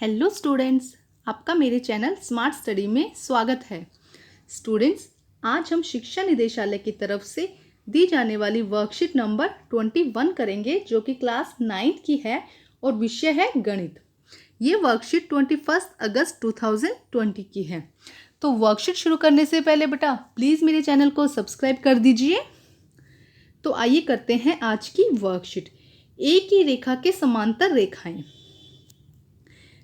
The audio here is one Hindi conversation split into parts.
हेलो स्टूडेंट्स, आपका मेरे चैनल स्मार्ट स्टडी में स्वागत है। स्टूडेंट्स, आज हम शिक्षा निदेशालय की तरफ से दी जाने वाली वर्कशीट नंबर 21 करेंगे, जो कि क्लास 9 की है और विषय है गणित। ये वर्कशीट 21 अगस्त 2020 की है। तो वर्कशीट शुरू करने से पहले बेटा प्लीज़ मेरे चैनल को सब्सक्राइब कर दीजिए। तो आइए करते हैं आज की वर्कशीट। एक ही रेखा के समांतर रेखाएं।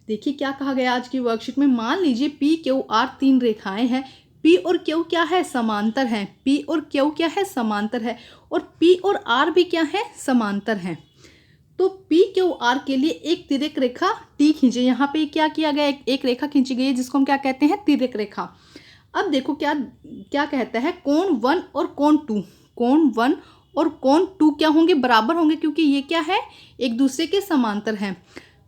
देखिए क्या कहा गया आज की वर्कशीट में। मान लीजिए पी क्यू आर तीन रेखाएं हैं। पी और क्यू क्या है? समांतर हैं। पी और क्यू क्या है? समांतर है। और पी और आर भी क्या है? समांतर हैं। तो पी क्यू आर के लिए एक तिर्यक रेखा टी खींचे। यहाँ पे क्या किया गया? एक रेखा खींची गई है जिसको हम क्या कहते हैं? तिर्यक रेखा। अब देखो क्या क्या कहता है, कोण 1 और कोण 2। कोण 1 और कोण 2 क्या होंगे? बराबर होंगे, क्योंकि ये क्या है? एक दूसरे के समांतर हैं।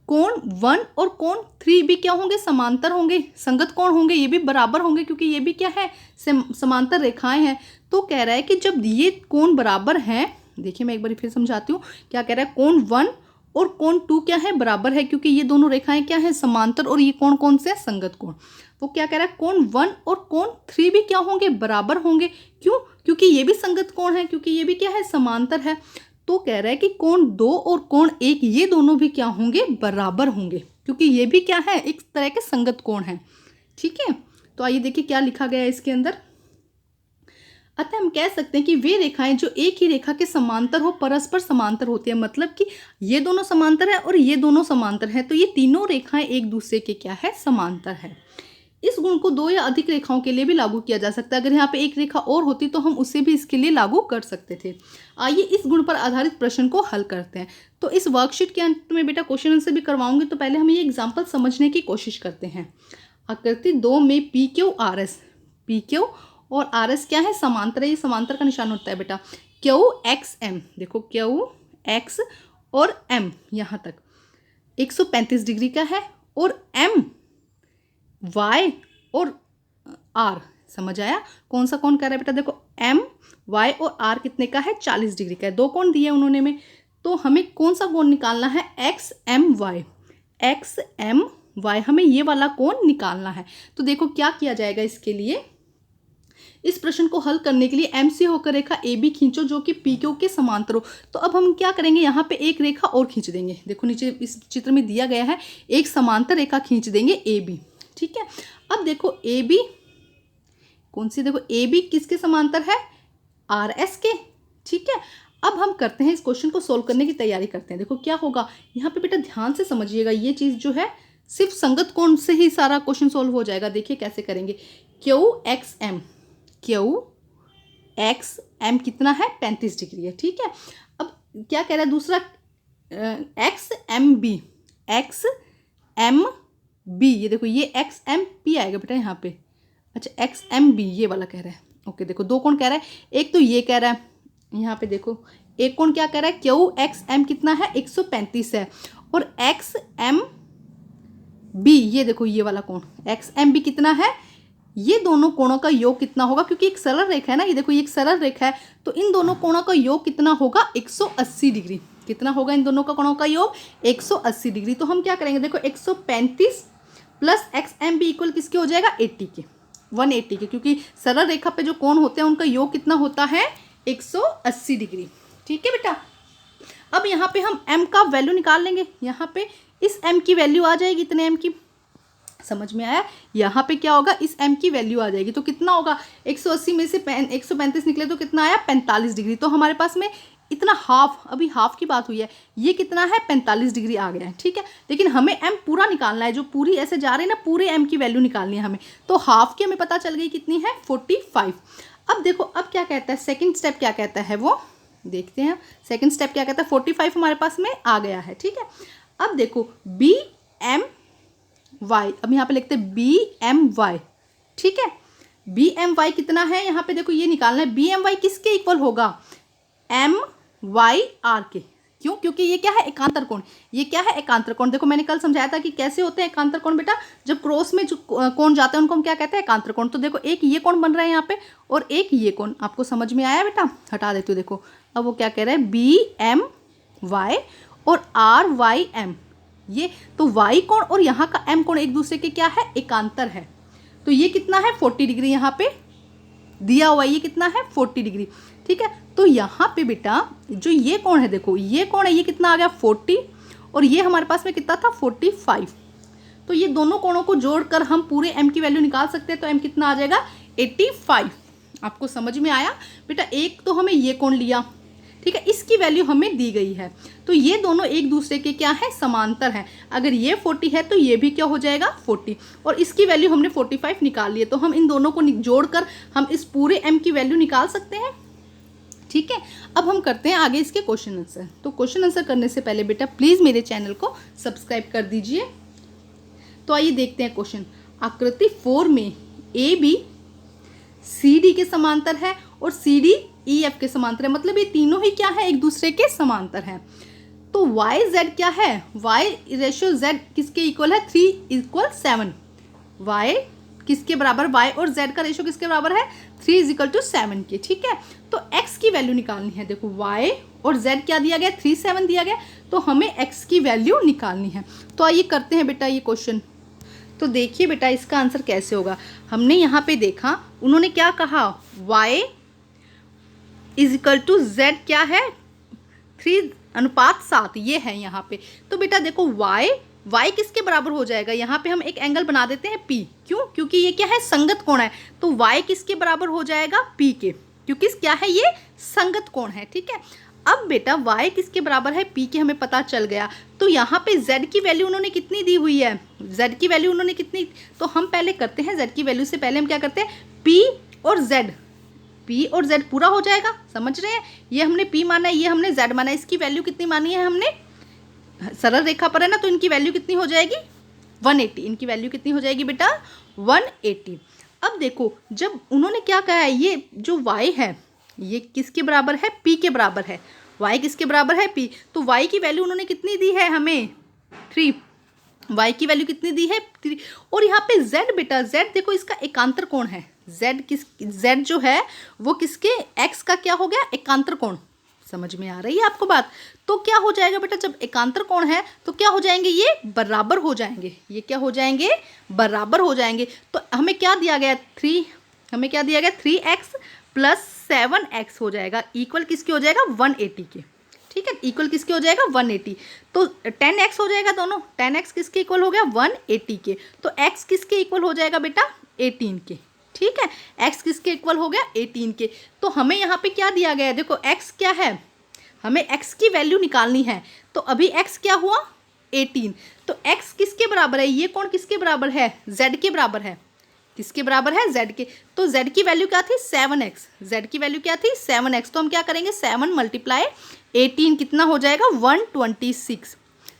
कोण 1 और कोण 3 भी क्या होंगे? समांतर होंगे, संगत कोण होंगे, ये भी बराबर होंगे, क्योंकि ये भी क्या है? समांतर रेखाएं हैं। तो कह रहा है कि जब ये कोण बराबर हैं, देखिए मैं एक बार फिर समझाती हूँ। क्या कह रहा है? कोण 1 और कोण 2 क्या है? बराबर है, क्योंकि ये दोनों रेखाएं क्या है? समांतर। और ये कोण कौन से? संगत कोण। वो क्या कह रहा है? कोण 1 और कोण 3 भी क्या होंगे? बराबर होंगे। क्यों? क्योंकि ये भी संगत कोण है, क्योंकि ये भी क्या है? समांतर है। तो कह रहा है कि कोण 2 और कोण 1 ये दोनों भी क्या होंगे? बराबर होंगे, क्योंकि ये भी क्या है? एक तरह के संगत कोण है। ठीक है। तो आइए देखिए क्या लिखा गया है इसके अंदर। अतः हम कह सकते हैं कि वे रेखाएं जो एक ही रेखा के समांतर हो, परस्पर समांतर होती है। मतलब कि ये दोनों समांतर है और ये दोनों समांतर है, तो ये तीनों रेखाएं एक दूसरे के क्या है? समांतर है। इस गुण को दो या अधिक रेखाओं के लिए भी लागू किया जा सकता है। अगर यहाँ पे एक रेखा और होती तो हम उसे भी इसके लिए लागू कर सकते थे। आइए इस गुण पर आधारित प्रश्न को हल करते हैं। तो इस वर्कशीट के अंत में बेटा क्वेश्चन आंसर भी करवाऊंगी, तो पहले हम ये एग्जाम्पल समझने की कोशिश करते हैं। आकृति 2 में P Q R S, P Q और आर एस क्या है? समांतर है। ये समांतर का निशान होता है बेटा। क्यू एक्स एम, देखो क्यू एक्स और एम यहाँ तक 135 डिग्री का है। और एम वाई और आर, समझ आया? कौन सा कोण कर रहा है बेटा? देखो एम वाई और आर कितने का है? 40 डिग्री का है। दो कोण दिए उन्होंने में, तो हमें कौन सा कोण निकालना है? X M Y. X M Y, हमें ये वाला कोण निकालना है। तो देखो क्या किया जाएगा इसके लिए। इस प्रश्न को हल करने के लिए एम से होकर रेखा ए बी खींचो, जो कि पी क्यू के समांतर हो। तो अब हम क्या करेंगे? यहाँ पे एक रेखा और खींच देंगे। देखो नीचे इस चित्र में दिया गया है, एक समांतर रेखा खींच देंगे ए बी। ठीक है। अब देखो ए बी कौन सी? देखो ए बी किसके समांतर है? आर एस के। ठीक है। अब हम करते हैं इस क्वेश्चन को सोल्व करने की तैयारी करते हैं। देखो क्या होगा यहाँ पे बेटा, ध्यान से समझिएगा। ये चीज जो है सिर्फ संगत कोण से ही सारा क्वेश्चन सोल्व हो जाएगा। देखिए कैसे करेंगे। Q X M, Q X M कितना है? 35 डिग्री है। ठीक है। अब क्या कह रहा है दूसरा? X M B, X M B, ये देखो ये एक्स एम पी आएगा बेटा यहाँ पे। अच्छा एक्स एम बी ये वाला कह रहा है। ओके, देखो दो कोण कह रहा है। एक तो ये कह रहा है, यहाँ पे देखो एक कोण क्या कह रहा है? क्यू एक्स एम कितना है? 135 है। और एक्स एम बी, ये देखो ये वाला कोण एक्स एम बी कितना है? ये दोनों कोणों का योग कितना होगा? क्योंकि एक सरल रेखा है ना, ये देखो ये एक सरल रेखा है, तो इन दोनों कोणों का योग कितना होगा? 180 डिग्री। कितना होगा इन दोनों का कोणों का योग? 180 डिग्री। तो हम क्या करेंगे? देखो 135 plus X M B equal किसके हो जाएगा? 80 के, 180 के, क्योंकि सरल रेखा पे जो कोण होते हैं उनका योग कितना होता है? 180 डिग्री। ठीक है बेटा। अब यहाँ पे हम m का वैल्यू निकाल लेंगे। यहाँ पे इस m की वैल्यू आ जाएगी, इतने m की, समझ में आया? यहाँ पे क्या होगा? इस m की वैल्यू आ जाएगी। तो कितना होगा? 180 में से 135 निकले तो कितना आया? 45 डिग्री। तो हमारे पास में इतना हाफ, अभी हाफ की बात हुई है, ये कितना है? 45 डिग्री आ गया है। ठीक है। लेकिन हमें m पूरा निकालना है, जो पूरी ऐसे जा रही है ना, पूरे m की वैल्यू निकालनी है हमें। तो हाफ की हमें पता चल गई कितनी है? 45। अब देखो अब क्या कहता है सेकेंड स्टेप, क्या कहता है वो देखते हैं। सेकेंड स्टेप क्या कहता है? 45 हमारे पास में आ गया है। ठीक है। अब देखो बी एम वाई, अब यहाँ पे लिखते हैं बी एम वाई। ठीक है। बी एम वाई कितना है? यहाँ पे देखो ये निकालना है। बी एम वाई किसके इक्वल होगा? एम वाई आर के। क्यों? क्योंकि ये क्या है? एकांतर कोण। ये क्या है? एकांतर कोण। देखो मैंने कल समझाया था कि कैसे होते हैं एकांतर कोण बेटा। जब क्रॉस में जो कोण जाते हैं उनको हम क्या कहते हैं? एकांतर कोण। तो देखो एक ये कोण बन रहा है यहाँ पे और एक ये कोण। आपको समझ में आया बेटा? हटा देती हूँ। देखो अब वो क्या कह रहा है? बी एम वाई और आर वाई एम ये तो y कोण और यहाँ का m कोण एक दूसरे के क्या है, एकांतर है। तो ये कितना है 40 डिग्री, यहाँ पे दिया हुआ ये कितना है 40 डिग्री, ठीक है। तो यहाँ पे बेटा जो ये कोण है, देखो ये कोण है, ये कितना आ गया 40 और ये हमारे पास में कितना था 45। तो ये दोनों कोणों को जोड़कर हम पूरे m की वैल्यू निकाल सकते हैं। तो m कितना आ जाएगा 85। आपको समझ में आया बेटा? एक तो हमें ये कोण लिया, ठीक है, इसकी वैल्यू हमें दी गई है। तो ये दोनों एक दूसरे के क्या है, समांतर हैं। अगर ये 40 है तो ये भी क्या हो जाएगा 40 और इसकी वैल्यू हमने 45 निकाल ली है। तो हम इन दोनों को जोड़कर हम इस पूरे m की वैल्यू निकाल सकते हैं, ठीक है। अब हम करते हैं आगे इसके क्वेश्चन आंसर। तो क्वेश्चन आंसर करने से पहले बेटा प्लीज़ मेरे चैनल को सब्सक्राइब कर दीजिए। तो आइए देखते हैं क्वेश्चन। आकृति 4 में ए बी सी डी के समांतर है और सी डी ई एफ के समांतर है, मतलब ये तीनों ही क्या है, एक दूसरे के समांतर है। तो वाई जेड क्या है, वाई रेशियो जेड किसके इक्वल है 3:7। वाई किसके बराबर, वाई और जेड का रेशियो किसके बराबर है 3:7 के, ठीक है। तो x की वैल्यू निकालनी है। देखो y और z क्या दिया गया 3:7 दिया गया, तो हमें x की वैल्यू निकालनी है। तो आइए करते हैं बेटा ये क्वेश्चन। तो देखिए बेटा इसका आंसर कैसे होगा। हमने यहाँ पे देखा उन्होंने क्या कहा, y z क्या है 3:7 ये है यहाँ पे। तो बेटा देखो y किसके बराबर हो जाएगा, यहाँ पे हम एक एंगल बना देते हैं p, क्यों, क्योंकि ये क्या है संगत कोण है। तो y किसके बराबर हो जाएगा p के, क्योंकि क्या है ये संगत कोण है, ठीक है। अब बेटा y किसके बराबर है p के हमें पता चल गया। तो यहाँ पे z की वैल्यू उन्होंने कितनी दी हुई है, z की वैल्यू उन्होंने कितनी, तो हम पहले करते हैं z की वैल्यू से पहले हम क्या करते हैं p और z पूरा हो जाएगा, समझ रहे हैं। ये हमने p माना है, ये हमने z माना है, इसकी वैल्यू कितनी मानी है हमने, सरल रेखा पर है ना, तो इनकी वैल्यू कितनी हो जाएगी 180। इनकी वैल्यू कितनी हो जाएगी बेटा 180। अब देखो जब उन्होंने क्या कहा है, ये जो y है ये किसके बराबर है p के बराबर है, y किसके बराबर है p। तो y की वैल्यू उन्होंने कितनी दी है हमें 3, y की वैल्यू कितनी दी है 3। और यहाँ पे z बेटा, z देखो इसका एकांतर कोण है, z जो है वो किसके x का क्या हो गया एकांतर कोण, समझ में आ रही है आपको बात। तो क्या हो जाएगा बेटा, जब एकांतर कोण है तो क्या हो जाएंगे, ये बराबर हो जाएंगे, ये क्या हो जाएंगे बराबर हो जाएंगे। तो हमें क्या दिया गया 3, हमें क्या दिया गया 3x + 7x हो जाएगा, इक्वल किसके हो जाएगा 180 के, ठीक है, इक्वल किसके हो जाएगा 180। तो 10x हो जाएगा, दोनों 10x किसके इक्वल हो गया 180 के। तो x किसके इक्वल हो जाएगा बेटा 18 के, ठीक है, x किसके इक्वल हो गया 18 के। तो हमें यहाँ पे क्या दिया गया है, देखो x क्या है, हमें x की वैल्यू निकालनी है। तो अभी x क्या हुआ 18, तो x किसके बराबर है, ये कोण किसके बराबर है z के बराबर है, किसके बराबर है z के। तो z की वैल्यू क्या थी 7x, z की वैल्यू क्या थी 7x। तो हम क्या करेंगे 7 × 18 कितना हो जाएगा 126।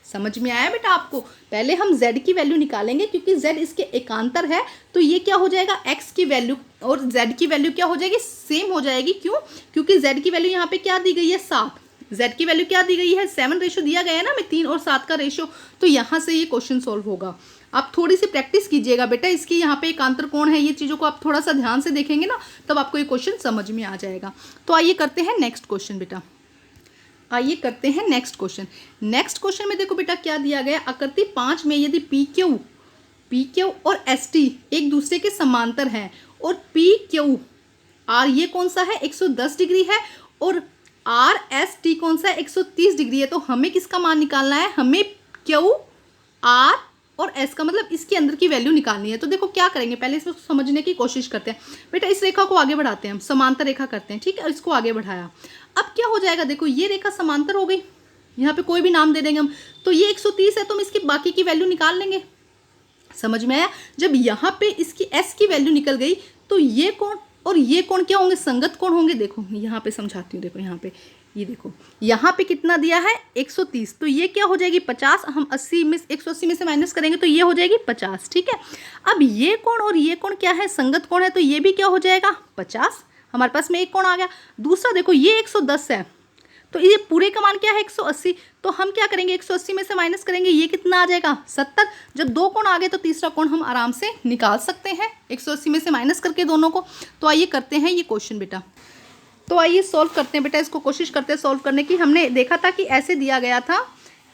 समझ में आया बेटा आपको। पहले हम z की वैल्यू निकालेंगे क्योंकि z इसके एकांतर है, तो ये क्या हो जाएगा x की वैल्यू और z की वैल्यू क्या हो जाएगी सेम हो जाएगी। क्यों, क्योंकि z की वैल्यू यहाँ पे क्या दी गई है 7, z की वैल्यू क्या दी गई है 7 रेशो दिया गया है ना हमें 3 और 7 का रेशो। तो यहाँ से ये क्वेश्चन सॉल्व होगा। आप थोड़ी सी प्रैक्टिस कीजिएगा बेटा, इसकी यहाँ पे एकांतर कोण है, ये चीज़ों को आप थोड़ा सा ध्यान से देखेंगे ना तब आपको ये क्वेश्चन समझ में आ जाएगा। तो आइए करते हैं नेक्स्ट क्वेश्चन बेटा, आइए करते हैं नेक्स्ट क्वेश्चन। नेक्स्ट क्वेश्चन में देखो बेटा क्या दिया गया, आकृति 5 में यदि पी क्यू और एस टी एक दूसरे के समांतर हैं और पी क्यू आर ये कौन सा है 110 डिग्री है और आर एस टी कौन सा है 130 डिग्री है। तो हमें किसका मान निकालना है, हमें क्यू आर और एस का मतलब इसके अंदर की वैल्यू निकालनी है। तो देखो क्या करेंगे, पहले इसको समझने की कोशिश करते हैं बेटा। इस रेखा को आगे बढ़ाते हैं, हम समांतर रेखा करते हैं, ठीक है, इसको आगे बढ़ाया। अब क्या हो जाएगा, देखो ये रेखा समांतर हो गई, यहाँ पे कोई भी नाम दे देंगे हम। तो ये 130 है तो हम इसकी बाकी की वैल्यू निकाल लेंगे, समझ में आया। जब यहाँ पे इसकी एस की वैल्यू निकल गई तो ये कोण और ये कोण क्या होंगे, संगत कोण होंगे। देखो यहाँ पे समझाती हूँ, देखो यहाँ पे ये देखो यहाँ पे कितना दिया है 130, तो ये क्या हो जाएगी 50। हम 180 में से माइनस करेंगे तो ये हो जाएगी 50, ठीक है। अब ये कोण और ये कोण क्या है, संगत कोण है, तो ये भी क्या हो जाएगा 50। हमारे पास में एक कोण आ गया। दूसरा देखो ये 110 है तो ये पूरे का मान क्या है 180, तो हम क्या करेंगे 180 में से माइनस करेंगे, ये कितना आ जाएगा 70। जब दो कोण आ गए तो तीसरा कोण हम आराम से निकाल सकते हैं 180 में से माइनस करके दोनों को। तो आइए करते हैं ये क्वेश्चन बेटा, तो आइए सॉल्व करते हैं बेटा, इसको कोशिश करते हैं सॉल्व करने की। हमने देखा था कि ऐसे दिया गया था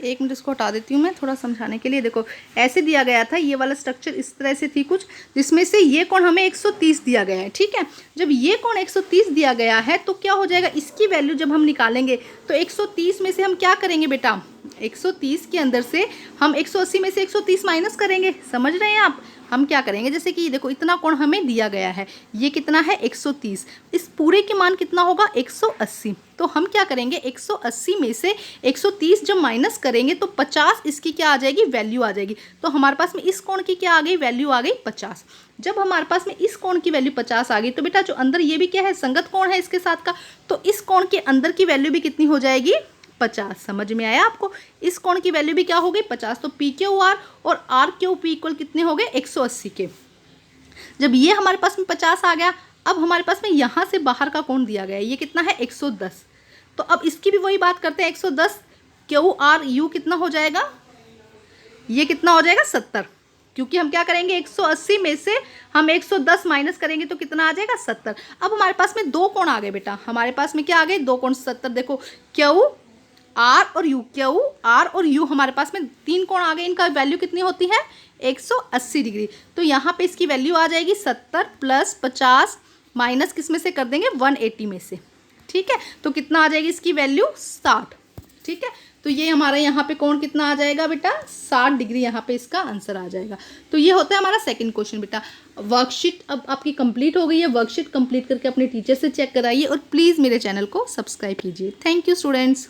एक मिनट इसको हटा देती हूँ मैं थोड़ा समझाने के लिए। देखो ऐसे दिया गया था, ये वाला स्ट्रक्चर इस तरह से थी कुछ, जिसमें से ये कोण हमें 130 दिया गया है, ठीक है। जब ये कोण 130 दिया गया है तो क्या हो जाएगा, इसकी वैल्यू जब हम निकालेंगे तो 130 में से हम क्या करेंगे बेटा, 130 के अंदर से हम 180 में से 130 माइनस करेंगे। समझ रहे हैं आप, हम क्या करेंगे, जैसे कि देखो इतना कोण हमें दिया गया है, ये कितना है 130, इस पूरे के मान कितना होगा 180। तो हम क्या करेंगे 180 में से 130 जब माइनस करेंगे तो 50 इसकी क्या आ जाएगी, वैल्यू आ जाएगी। तो हमारे पास में इस कोण की क्या आ गई, वैल्यू आ गई 50। जब हमारे पास में इस कोण की वैल्यू 50 आ गई तो बेटा जो अंदर ये भी क्या है, संगत कोण है इसके साथ का, तो इस कोण के अंदर की वैल्यू भी कितनी हो जाएगी, 50। समझ में आया आपको, इस कोण की वैल्यू भी क्या हो गई 50। तो पी क्यू आर और आर क्यू पी इक्वल कितने हो गए 180 के। जब ये हमारे पास में 50 आ गया, अब हमारे पास में यहाँ से बाहर का कोण दिया गया है, ये कितना है 110। तो अब इसकी भी वही बात करते हैं, 110 क्यू आर यू कितना हो जाएगा, ये कितना हो जाएगा 70, क्योंकि हम क्या करेंगे 180 में से हम 110 माइनस करेंगे तो कितना आ जाएगा 70। अब हमारे पास में दो कोण आ गए बेटा, हमारे पास में क्या आ गए, दो कोण 70। देखो क्यू आर और यू, क्यू आर और यू हमारे पास में तीन कोण आ गए, इनका वैल्यू कितनी होती है 180 डिग्री। तो यहाँ पे इसकी वैल्यू आ जाएगी 70 प्लस 50 माइनस किस में से कर देंगे 180 में से, ठीक है। तो कितना आ जाएगी इसकी वैल्यू 60, ठीक है। तो ये हमारा यहाँ पे कोण कितना आ जाएगा बेटा 60 डिग्री, यहाँ पे इसका आंसर आ जाएगा। तो ये होता है हमारा सेकंड क्वेश्चन बेटा। वर्कशीट अब आपकी कंप्लीट हो गई है, वर्कशीट कंप्लीट करके अपने टीचर से चेक कराइए और प्लीज़ मेरे चैनल को सब्सक्राइब कीजिए। Thank you students.